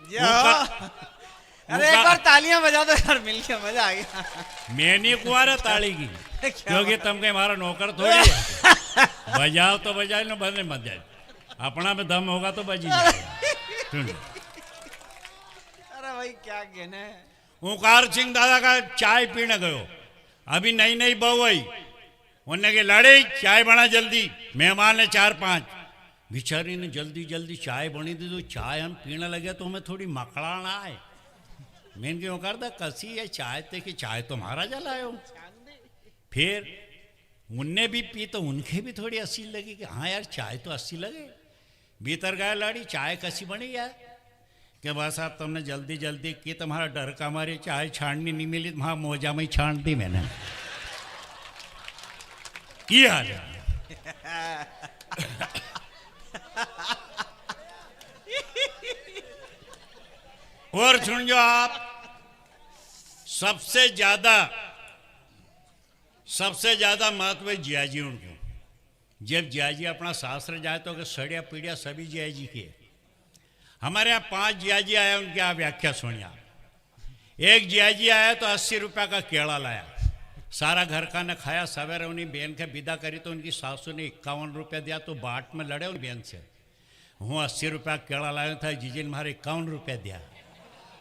अरे एक बार तालियां बजा दो यार, मिलके मजा आ गया। मैं नहीं कुआरा ताली की, क्योंकि तुम के हमारा नौकर थोड़ी है। बजाओ तो बजाए ना, बजने मत जाए। अपना में दम होगा तो बजी जाएगा। सुन, अरे भाई क्या कहना है। ओंकार सिंह दादा का चाय पीने गयो, अभी नई नई बहू आई, उन्हें के लड़े चाय बना जल्दी, मेहमान है 4-5। बेचारी ने जल्दी जल्दी चाय बनी दी, तो चाय हम पीने लगे तो हमें थोड़ी मकड़ाना आए। मैंने क्यों कर दा कसी है चाय ते कि चाय तुम्हारा जलायो। फिर उनने भी पी तो उनके भी थोड़ी अस्सी लगी कि हाँ यार चाय तो अस्सी लगे। भीतर गया लाड़ी, चाय कैसी बनी यार? कि बस आप तुमने जल्दी जल्दी की, तुम्हारा डर का हमारी चाय छाननी नहीं मिली, वहाँ मोजा में ही छान दी मैंने। की हाल है? और सुन जो आप, सबसे ज्यादा महत्व है जियाजी उनको। जब जियाजी अपना शास्त्र जाए तो कि सड़िया पीड़िया सभी जियाजी के। हमारे यहाँ 5 जियाजी आया, उनकी आप व्याख्या सुनिए। एक जियाजी आया तो 80 रुपया का केला लाया, सारा घर का न खाया। सवेरे उन्हीं बहन के विदा करी तो उनकी सासू ने 51 रुपया दिया, तो बाट में लड़े उन बहन से। हूँ 80 रुपया केला लाया था, जीजी ने मारे 51 रुपया दिया।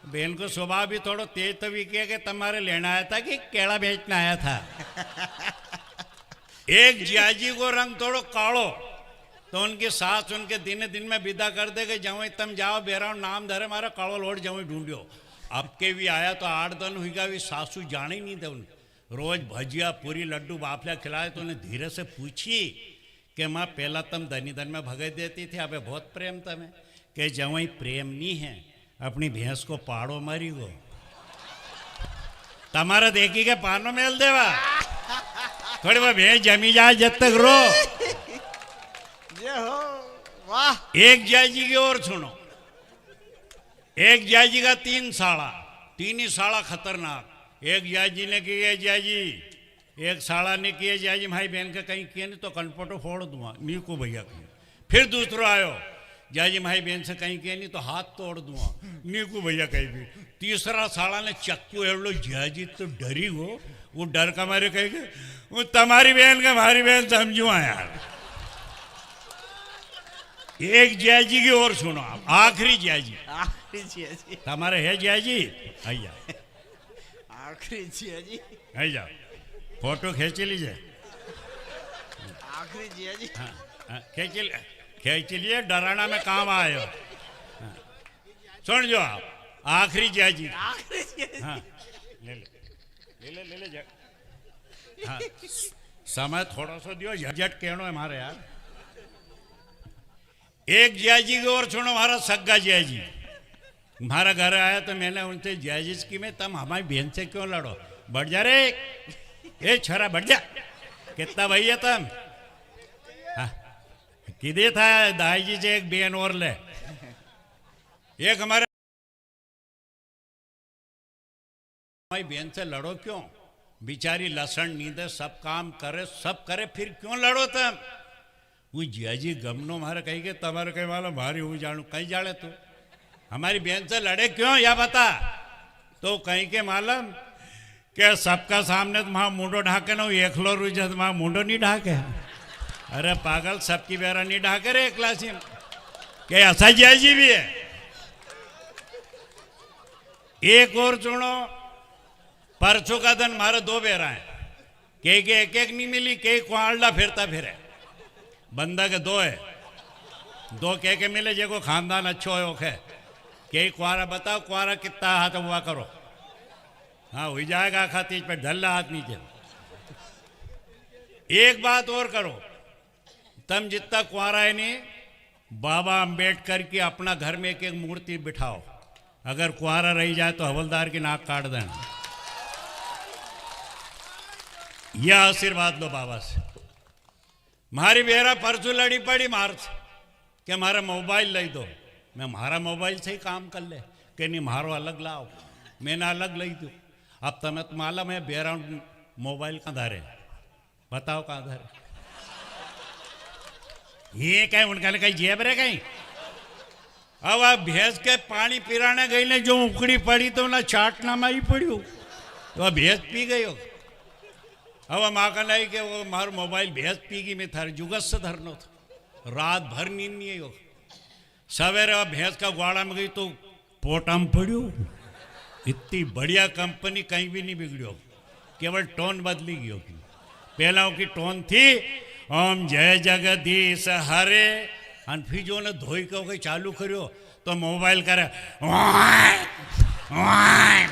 बहन को स्वभाव भी थोड़ा तेज तो भी किया कि तुम्हारे लेना आया था कि केला बेचना आया था। एक जियाजी को रंग थोड़ो काड़ो, तो उनकी सास उनके दिन दिन में विदा कर दे कि जवई तुम जाओ बेराव नाम धरे मारा काड़ो लोट जवई ढूंढियो। अब के भी आया तो 8 दिन हुईगा, भी सासू जाने ही नहीं थे उन। रोज भजिया पूरी लड्डू बाफला खिलाए तो उन्हें धीरे से पूछी कि माँ पहला तुम धनी धन में भगे देती थी, अबे बहुत प्रेम तुम्हें। कि जवई प्रेम नहीं है, अपनी भैंस को पाड़ो मारी गो तमारा देखी के पानो मेल देवा। थोड़ी वो भैंस जमी जाए जब तक रो। वाह। एक जियाजी की और सुनो। एक जियाजी का 3 साड़ा, 3 ही साड़ा खतरनाक। एक जियाजी ने किए जियाजी, एक साड़ा ने किए जियाजी भाई बहन के कहीं किए नहीं तो कनपटो फोड़ दूंगा, नी को भैया किए। फिर दूसरा आयो, जियाजी भाई बहन से कहीं किए नहीं तो हाथ तोड़ दूंगा, नी को भैया कहीं भी। तीसरा साड़ा ने चक्कू एवलो, जियाजी तो डरी वो डर का मारे कहेंगे वो तुम्हारी बहन का हमारी बहन समझू यार। एक जियाजी की और सुनो आप, आखिरी जियाजी। आखिरी जियाजी हमारे है जियाजी, आइया आखिरी जियाजी, आइया फोटो खींच लीजिए। आखिरी जियाजी। हाँ, खींच लिए, डराना में काम आए हो। हाँ, सुन जो आप, आखिरी जियाजी। आखिरी जियाजी। हाँ, ले जा। हाँ, समय थोड़ा सा दियो, झट कहनो है हमारे यार। एक जियाजी की और सुनो, हमारा सग्गा जियाजी हमारा घर आया तो मैंने उनसे जियाजी की में तुम हमारी बहन से क्यों लड़ो? बढ़ जा रे, ए छोरा बढ़ जा। कितना भैया तुम? हाँ, किधे था दाई जी से एक बहन और ले। एक हमारे हमारी बहन से लड़ो क्यों? बिचारी लसन नींदे सब काम करे, फिर क्यों लड़ो तुम? वो जियाजी गमनो मारे कही के तुम्हारे कहीं वाला भारी हो जानू, कहीं जाने तू हमारी बहन से लड़े क्यों या बता? तो कहीं के मालूम क्या सबका सामने तुम्हारा मुंडो ढाके ना, एकलो रुझे तुम्हारा मुंडो नहीं ढाके। अरे पागल, सबकी बेरा नहीं ढाके रे एक क्लासी में। क्या ऐसा जियाजी भी है? एक और सुनो, परसों का दिन मारे 2 बेरा है, के एक नहीं मिली, के कुआलडा फिरता फिरे। बंदा के 2 है, 2 के मिले जे को खानदान अच्छो है ओखे। के कुआरा बताओ, कुआरा कितना हाथ हुआ करो? हाँ हो जाएगा, खाती पे ढल्ला हाथ नीचे। एक बात और करो, तुम जितना कुआरा है नहीं, बाबा अंबेडकर की अपना घर में एक मूर्ति बिठाओ। अगर कुआरा रही जाए तो हवलदार की नाक काट देना। यह आशीर्वाद लो बाबा से। मारी बेरा परसों लड़ी पड़ी मार से कि हमारा मोबाइल ले दो। मैं हमारा मोबाइल से ही काम कर ले, कि नहीं मारो अलग लाओ। मैंने अलग ली दो। अब तुम्हें तो मालूम है बेरा मोबाइल कहाँ धरे, बताओ कहाँ धरे? ये कहीं उनका कहीं जेब रहे कहीं। अब आ भैंस के पानी पिराने गई ने जो उकड़ी पड़ी तो ना चाटना में ही पड़ू तो आ भैंस पी गयो। अब माँ का नहीं कि वो मारो मोबाइल भैंस पी गई मैं थारे जुगस से धरनो था रात भर नींद नहीं आई। सवेरे भैंस का ग्वाड़ा में गई तो पोटा में पड़ू। इतनी बढ़िया कंपनी कहीं भी नहीं बिगड़ो, केवल टोन बदली गई होगी। पहला की टोन थी ओम जय जगदीश हरे और फिर जो ने धोई के चालू करो तो मोबाइल करे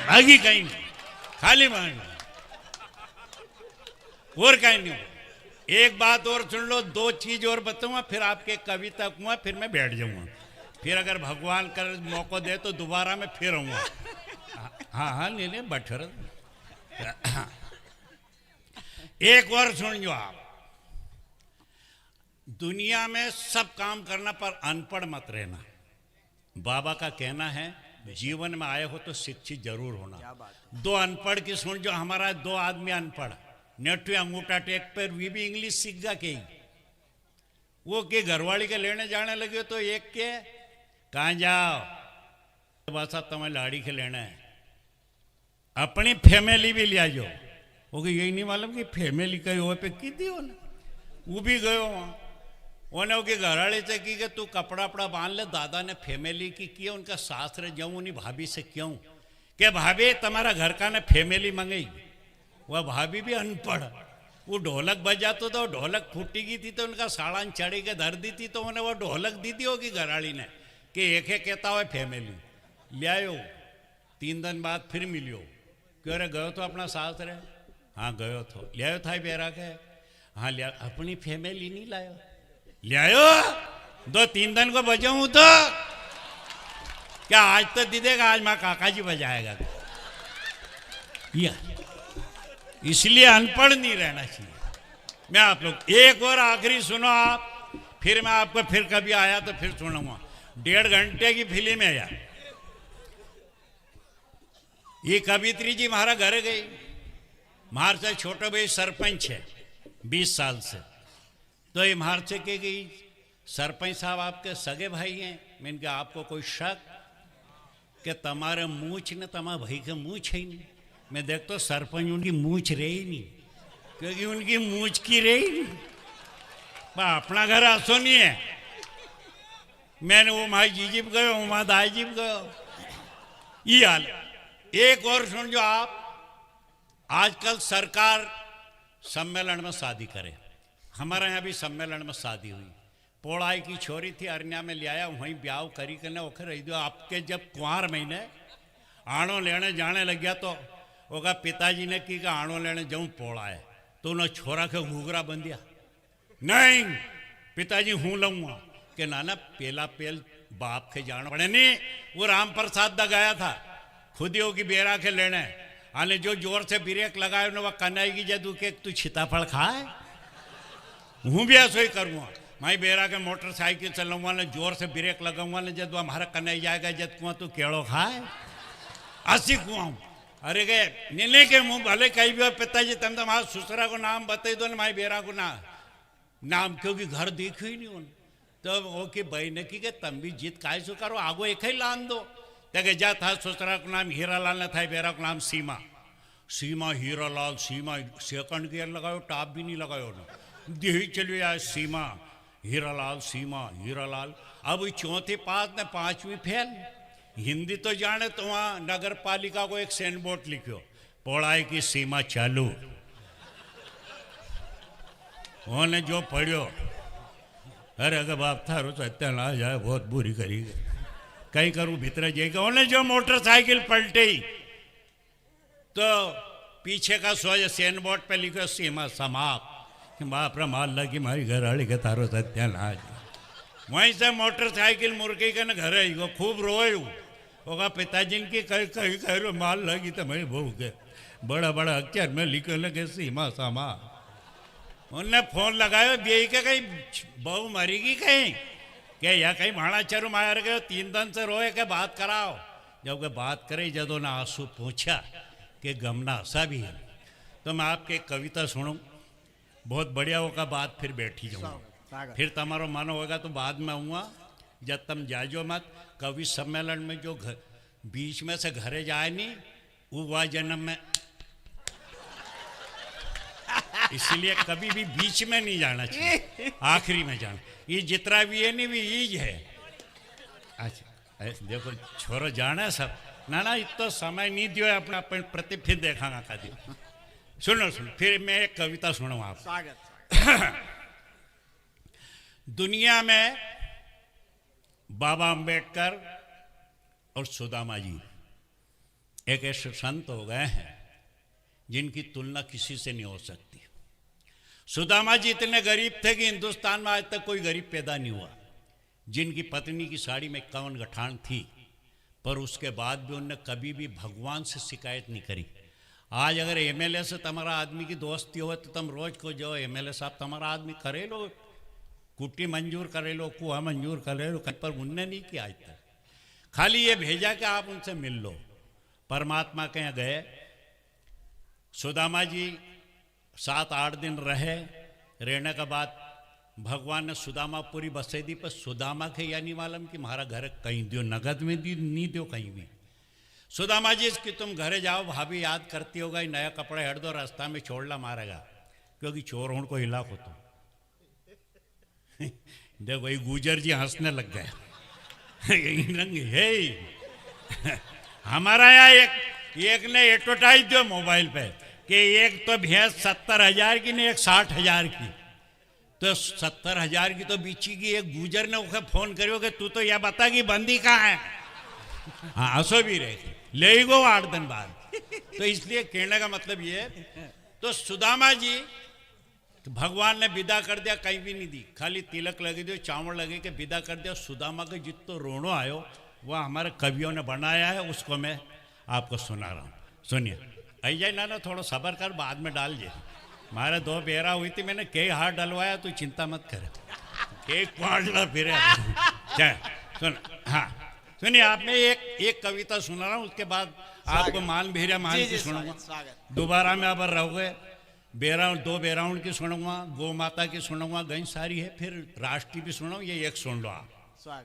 भागी कहीं नहीं, खाली मान और कहीं नहीं। एक बात और सुन लो, दो चीज और बताऊंगा फिर आपके कविता कहूँगा, फिर मैं बैठ जाऊंगा। फिर अगर भगवान कर मौका दे तो दोबारा मैं फिर आऊंगा। हाँ हाँ नहीं बठर। एक और सुन जो आप, दुनिया में सब काम करना पर अनपढ़ मत रहना। बाबा का कहना है जीवन में आए हो तो शिक्षित जरूर होना। दो अनपढ़ की सुन जो, हमारा दो आदमी अनपढ़ नेटू अंगूठा टेक पर वी भी इंग्लिश सीख गा के वो के घरवाली के लेने जाने लगे तो एक के कहाँ जाओ बस अब तुम्हें लाड़ी के लेना है, अपनी फैमिली भी लिया जो। वो यही नहीं मालूम कि फैमिली कहीं हो पे की दी हो ना, वो भी गयो वहाँ उन्हें उसके घरवाले से की कि तू कपड़ा वपड़ा बांध ले। दादा ने फैमिली की किया, उनका सासरे जाऊँ उन्हीं भाभी से क्यों कि भाभी तुम्हारा घर का ने फैमिली मंगाई। वह भाभी भी अनपढ़, वो ढोलक बजा तो ढोलक फूटी गई थी तो उनका साड़ान चढ़ी के धर दी थी तो उन्हें वो ढोलक दी थी होगी घरवाली ने कि एक कहता हो फैमिली ले आयो। 3 दिन बाद फिर मिलियो क्यों रे गयो तो अपना सासरे, हाँ गयो तो ले आयो था बेरा के, हाँ लिया अपनी फैमिली नहीं लायो, ले आयो 2-3 दिन को बजाऊं तो क्या आज तो दे देगा, आज माँ काका जी बजाएगा। इसलिए अनपढ़ नहीं रहना चाहिए। मैं आप लोग एक और आखिरी सुनो आप, फिर मैं आपको फिर कभी आया तो फिर सुनाऊंगा। 1.5 घंटे की फिल्म है यार। ये कवित्री जी हमारा घर गई, मार से छोटे भाई सरपंच है 20 साल से, तो ये मार से के गई सरपंच साहब आपके सगे भाई हैं। मैंने कहा आपको कोई शक कि तुम्हारे मूछ ने तुम्हारे भाई के मूछ है ही नहीं। मैं देखता सरपंच उनकी मूछ रही नहीं क्योंकि उनकी मूछ की रही नहीं, अपना घर आसो नहीं है। मैंने वो माई जीजिप गयो वहाँ दाई जीप गयो ये हाल। एक और सुन जो आप, आजकल सरकार सम्मेलन में शादी करे, हमारे यहाँ भी सम्मेलन में शादी हुई। पोड़ाई की छोरी थी अरण्या में ले आया, वहीं ब्याह करी करने ओखर रही दो। आपके जब कुंवर महीने आड़ो लेने जाने लग गया तो ओका पिताजी ने की आड़ो लेने जाऊँ पोड़ाए तो उन्हें छोरा के घूघरा बन दिया। नहीं पिताजी हूँ लूँगा कि नाना पेला पेल बाप के जाना पड़े नहीं। वो राम प्रसाद दा गया था खुद ही की बेरा के लेने आने, जो जोर से ब्रेक लगाए वह कन्हई की जदू के तू छिताफल खाए, हूँ भी ऐसा ही करूँगा। मैं बेरा के मोटरसाइकिल चलाऊंगा ने जोर से ब्रेक लगाऊंगा ने जब हमारा कन्हई जाएगा जब कुआं तू केड़ो खाए असी कुआं। अरे गए नीले के मुँह भले कहीं भी पिताजी तुम तो हमारा ससुरा को नाम बता दो ना, माई बेरा को नाम क्योंकि घर देखो ही नहीं उन। तो वो की भाई ने की तुम भी जीत काय सो करो आगो एक ही लान दो। तक जा था ससुरा को नाम हीरालाल ने था, बेरा को नाम सीमा। सीमा हीरालाल सीमा, सेकंड गियर लगाओ टॉप भी नहीं लगाओ ना, दे चलिए यार सीमा हीरालाल सीमा हीरालाल। अब चौथी पास ने 5वीं फेल, हिंदी तो जाने तो वहाँ नगर पालिका को एक सेन बोर्ड लिखो पोड़ाई की सीमा चालू। उन्होंने जो पढ़ो अरे अगर बाप थारो सत्या ना जाए बहुत बुरी करी कहीं करूँ भीतर जाएगा। उन्हें जो मोटरसाइकिल पलटी तो पीछे का सोच सेन बोर्ड पे लिखो सीमा समाप्त। बाप रे माल लगी मारी घर वाली के तारो सत्यानाश। वहीं से मोटरसाइकिल मुर्गी के न घर आई वो खूब रोयू होगा पिताजी की कहीं कहीं कह माल लगी तो मैं बहू के बड़ा बड़ा अक्षर में लिखे लगे सीमा सामा। उनने फोन लगाया बेई के कहीं बहू मरेगी कहीं क्या या कहीं भाड़ा चरू मार गए 3 दिन से रोए के बात कराओ। जब के बात करे जदों ने आंसू पूछा कि गमना हंसा भी है। तो मैं आपके कविता सुनूं बहुत बढ़िया होगा, बात फिर बैठी जाऊँगा, फिर तुम्हारा मन होगा तो बाद में आऊँगा। जब तुम जाजो मत कवि सम्मेलन में जो बीच में से घरे जाए नहीं वो हुआ जन्म में, इसलिए कभी भी बीच में नहीं जाना चाहिए, आखिरी में जाना। ये जितना भी है नहीं भी ईज है। अच्छा देखो छोरो जाना सब ना ना इतना समय नहीं दियो अपना अपन प्रति फिर देखागा कभी। सुनो सुनो फिर मैं एक कविता सुनाऊँ आप। दुनिया में बाबा अंबेडकर और सुदामा जी एक ऐसे संत हो गए हैं जिनकी तुलना किसी से नहीं हो सकती। सुदामा जी इतने गरीब थे कि हिंदुस्तान में आज तक कोई गरीब पैदा नहीं हुआ। जिनकी पत्नी की साड़ी में 51 गठान थी, पर उसके बाद भी उनने कभी भी भगवान से शिकायत नहीं करी। आज अगर एमएलए से तुम्हारा आदमी की दोस्ती हो तो तुम रोज को जो एमएलए साहब तुम्हारा आदमी करे लो, कुट्टी मंजूर करे लो, कुआ मंजूर करे लो, पर उनने नहीं किया आज तक। खाली ये भेजा कि आप उनसे मिल लो। परमात्मा के यहाँ गए, सुदामा जी 7-8 दिन रहे। रहने के बाद भगवान ने सुदामा पूरी बसे दी, पर सुदामा के यह नहीं मालूम कि हमारा घर कहीं दियो, नगद में दी नहीं दियो कहीं भी। सुदामा जी इसकी तुम घरे जाओ, भाभी याद करती होगा, नया कपड़े हट दो, रास्ता में छोड़ला मारेगा क्योंकि चोर होने को हिला हो। तो देखो ये गुजर जी हंसने लग गए। है हमारा यहाँ एक ने एडवर्टाइज दियो मोबाइल पे कि एक तो भैंस 70,000 की नहीं, एक 60,000 की। तो 70,000 की तो बीची की। एक गुजर ने उसे फोन करियो कि तू तो यह बता कि बंदी कहाँ है। हाँ हंसो भी रहे, ले ही गो 8 दिन बाद। तो इसलिए कहने का मतलब ये, तो सुदामा जी तो भगवान ने विदा कर दिया, कहीं भी नहीं दी, खाली तिलक लगे दियो, चावल लगे के विदा कर दिया। सुदामा के जितना रोनो आयो वह हमारे कवियों ने बनाया है, उसको मैं आपको सुना रहा हूँ। सुनिए आई जाए ना थोड़ा सब्र कर, बाद में डाल जे। हमारे 2 बेरा हुई थी, मैंने कई हाथ डलवाया, तू चिंता मत करे, एक पाँचला फिर सुन। हाँ सुनिए आप, मैं एक कविता सुना रहा हूँ, उसके बाद आपको मान भेरा मान की सुनाऊंगा। दोबारा में अब रहोगे, 2 बेराउंड की सुनूंगा, गौ माता की सुनूंगा, गई सारी है, फिर राष्ट्रीय भी सुनो, ये एक सुन लो आप,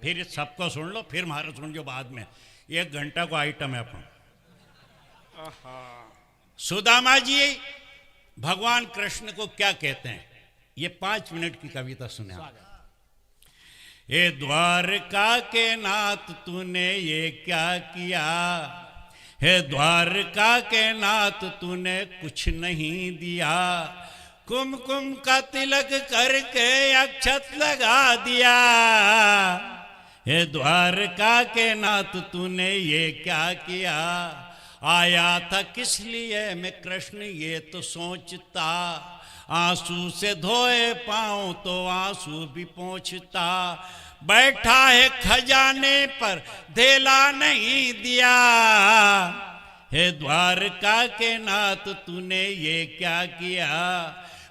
फिर सबको सुन लो, फिर हमारा सुन जो बाद में। 1 घंटा को आइटम है अपन। सुदामा जी भगवान कृष्ण को क्या कहते हैं, ये 5 मिनट की कविता सुने आप। हे द्वारका के नाथ तूने ये क्या किया, हे द्वारका के नाथ तूने कुछ नहीं दिया, कुमकुम का तिलक करके अक्षत लगा दिया। हे द्वारका के नाथ तूने ये क्या किया, आया था किस लिए मैं कृष्ण ये तो सोचता, आंसू से धोए पाँव तो आंसू भी पोंछता, बैठा है खजाने पर धेला नहीं दिया। हे द्वारका के नाथ तूने ये क्या किया,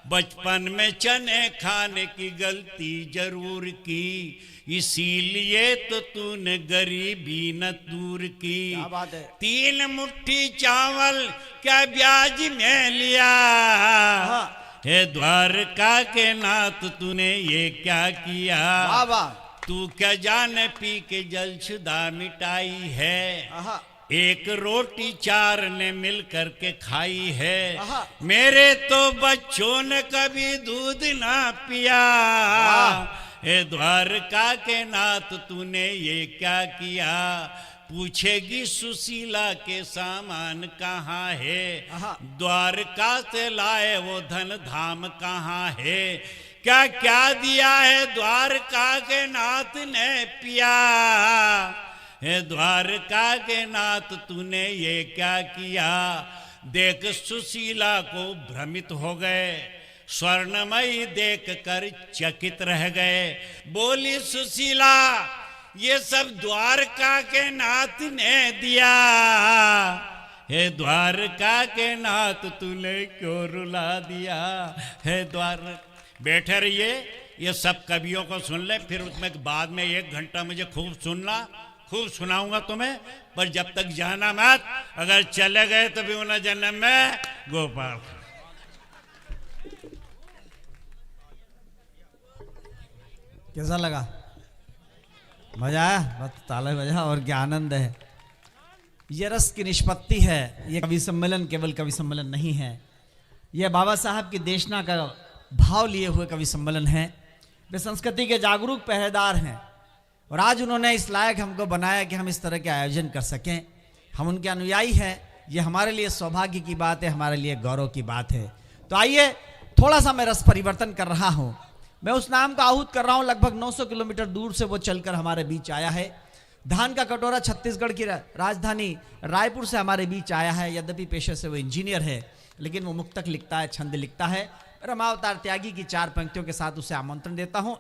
बचपन में चने खाने की गलती जरूर की, इसीलिए तो तूने गरीबी न दूर की। 3 मुट्ठी चावल क्या ब्याज में लिया, हे द्वारका के नाथ तूने ये क्या किया, तू क्या जाने पी के जलछुदा मिटाई है, 1 रोटी 4 ने मिल करके खाई है, मेरे तो बच्चों ने कभी दूध ना पिया। हे द्वारका के नाथ तूने ये क्या किया, पूछेगी सुशीला के सामान कहाँ है, द्वारका से लाए वो धन धाम कहाँ है, क्या क्या दिया है द्वारका के नाथ ने पिया। हे द्वारका के नाथ तूने ये क्या किया, देख सुशीला को भ्रमित हो गए, स्वर्णमयी देख कर चकित रह गए, बोली सुशीला ये सब द्वारका के नाथ ने दिया। हे द्वारका के नाथ तूने क्यों रुला दिया, हे द्वार। बैठे रहिए, ये सब कवियों को सुन ले, फिर उसमें बाद में 1 घंटा मुझे खूब सुनना, खूब सुनाऊंगा तुम्हें, पर जब तक जाना मत, अगर चले गए तो भी उन्हें जन्म में गोपाल। कैसा लगा? मजा आया, बस ताले बजा और क्या आनंद है। ये रस की निष्पत्ति है। ये कवि सम्मेलन केवल कवि सम्मेलन नहीं है, यह बाबा साहब की देशना का भाव लिए हुए कवि सम्मेलन है। वे संस्कृति के जागरूक पहरेदार हैं और आज उन्होंने इस लायक हमको बनाया कि हम इस तरह के आयोजन कर सकें। हम उनके अनुयायी हैं, ये हमारे लिए सौभाग्य की बात है, हमारे लिए गौरव की बात है। तो आइए थोड़ा सा मैं रस परिवर्तन कर रहा हूँ। मैं उस नाम का आहूत कर रहा हूँ, लगभग 900 किलोमीटर दूर से वो चलकर हमारे बीच आया है। धान का कटोरा छत्तीसगढ़ की राजधानी रायपुर से हमारे बीच आया है। यद्यपि पेशे से वो इंजीनियर है, लेकिन वो मुक्तक लिखता है, छंद लिखता है। रमावतार त्यागी की 4 पंक्तियों के साथ उसे आमंत्रण देता हूँ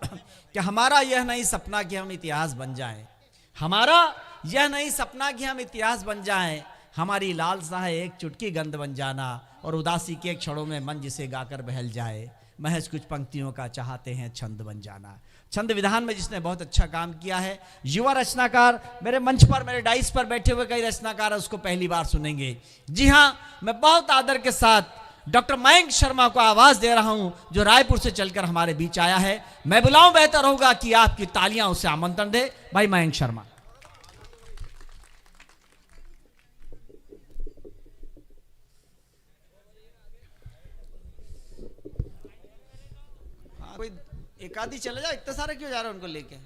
कि हमारा यह नहीं सपना कि हम इतिहास बन जाएं, हमारा यह नहीं सपना कि हम इतिहास बन जाएं, हमारी लालसा है एक चुटकी गंध बन जाना और उदासी के क्षणों में मन जिसे गाकर बहल जाए, महज कुछ पंक्तियों का चाहते हैं छंद बन जाना। छंद विधान में जिसने बहुत अच्छा काम किया है, युवा रचनाकार, मेरे मंच पर मेरे डाइस पर बैठे हुए कई रचनाकार उसको पहली बार सुनेंगे। जी हाँ, मैं बहुत आदर के साथ डॉक्टर मयंक शर्मा को आवाज दे रहा हूं, जो रायपुर से चलकर हमारे बीच आया है। मैं बुलाऊं, बेहतर होगा कि आपकी तालियां उसे आमंत्रण दे। भाई मयंक शर्मा। कोई एक आदि चले जाओ, इतने सारे क्यों जा रहे हैं उनको लेके।